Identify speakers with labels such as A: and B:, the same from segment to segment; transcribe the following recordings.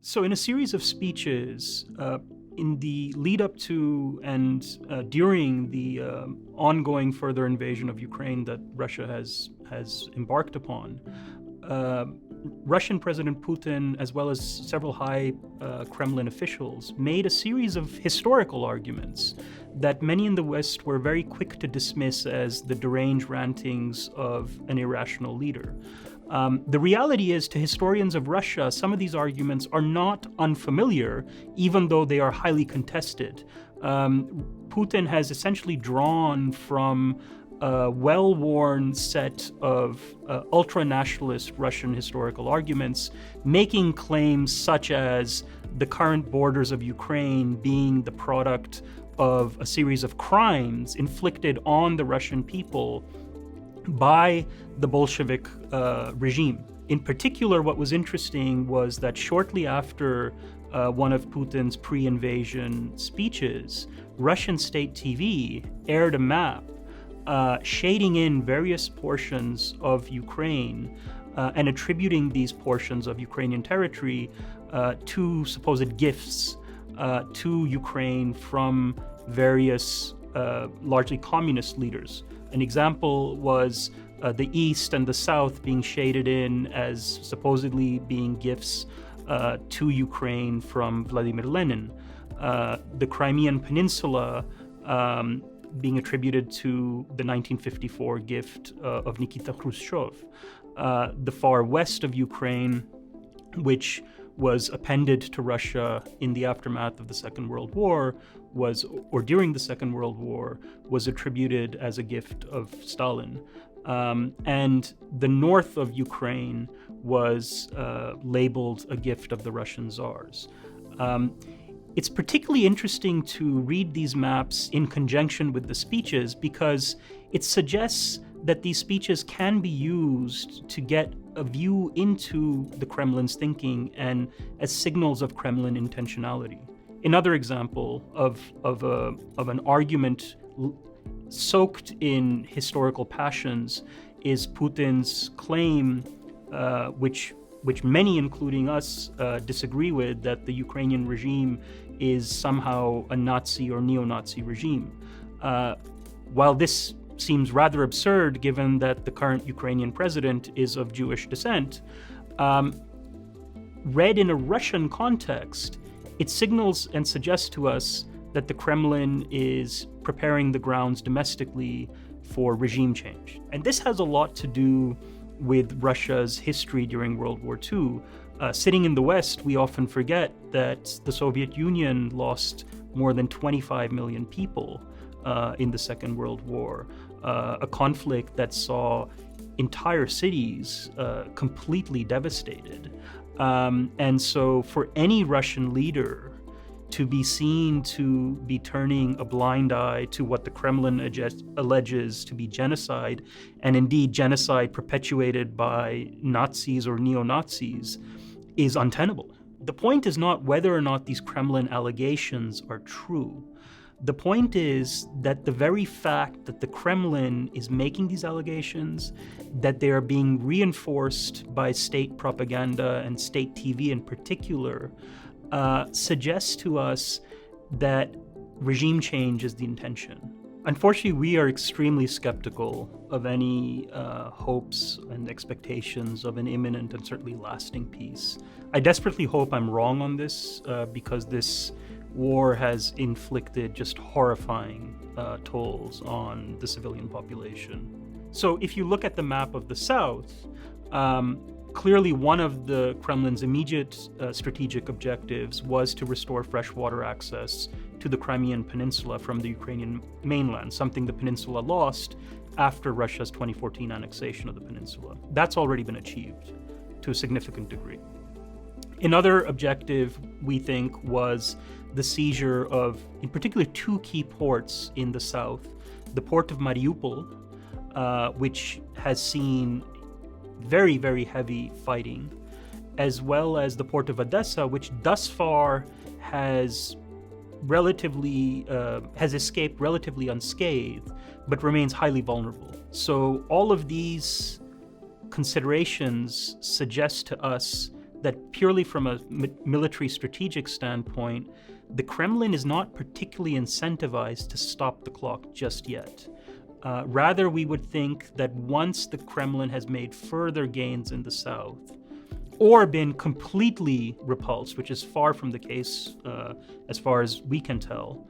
A: So in a series of speeches, in the lead up to and during the ongoing further invasion of Ukraine that Russia has embarked upon, Russian President Putin, as well as several high Kremlin officials, made a series of historical arguments that many in the West were very quick to dismiss as the deranged rantings of an irrational leader. The reality is, to historians of Russia, some of these arguments are not unfamiliar, even though they are highly contested. Putin has essentially drawn from a well-worn set of ultra-nationalist Russian historical arguments, making claims such as the current borders of Ukraine being the product of a series of crimes inflicted on the Russian people by the Bolshevik regime. In particular, what was interesting was that shortly after one of Putin's pre-invasion speeches, Russian state TV aired a map shading in various portions of Ukraine and attributing these portions of Ukrainian territory to supposed gifts to Ukraine from various largely communist leaders. An example was the East and the South being shaded in as supposedly being gifts to Ukraine from Vladimir Lenin. The Crimean Peninsula being attributed to the 1954 gift of Nikita Khrushchev. The far west of Ukraine, which was appended to Russia in the aftermath of the Second World War, or during the Second World War, was attributed as a gift of Stalin. And the north of Ukraine was labeled a gift of the Russian Tsars. It's particularly interesting to read these maps in conjunction with the speeches because it suggests that these speeches can be used to get a view into the Kremlin's thinking and as signals of Kremlin intentionality. Another example of an argument soaked in historical passions is Putin's claim, which many, including us, disagree with, that the Ukrainian regime is somehow a Nazi or neo-Nazi regime. While this seems rather absurd given that the current Ukrainian president is of Jewish descent, read in a Russian context, it signals and suggests to us that the Kremlin is preparing the grounds domestically for regime change. And this has a lot to do with Russia's history during World War II. Sitting in the West, we often forget that the Soviet Union lost more than 25 million people in the Second World War, a conflict that saw entire cities completely devastated. And so for any Russian leader to be seen to be turning a blind eye to what the Kremlin alleges to be genocide, and indeed genocide perpetuated by Nazis or neo-Nazis, is untenable. The point is not whether or not these Kremlin allegations are true. The point is that the very fact that the Kremlin is making these allegations, that they are being reinforced by state propaganda and state TV in particular, suggests to us that regime change is the intention. Unfortunately, we are extremely skeptical of any hopes and expectations of an imminent and certainly lasting peace. I desperately hope I'm wrong on this because this war has inflicted just horrifying tolls on the civilian population. So if you look at the map of the South, clearly one of the Kremlin's immediate strategic objectives was to restore freshwater access to the Crimean Peninsula from the Ukrainian mainland, something the peninsula lost after Russia's 2014 annexation of the peninsula. That's already been achieved to a significant degree. Another objective, we think, was the seizure of, in particular, two key ports in the south. The port of Mariupol, which has seen very, very heavy fighting, as well as the port of Odessa, which thus far has escaped relatively unscathed, but remains highly vulnerable. So all of these considerations suggest to us that purely from a military strategic standpoint, the Kremlin is not particularly incentivized to stop the clock just yet. Rather, we would think that once the Kremlin has made further gains in the south, or been completely repulsed, which is far from the case as far as we can tell,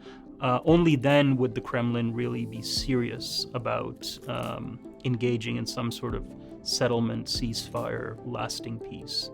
A: only then would the Kremlin really be serious about engaging in some sort of settlement, ceasefire, lasting peace.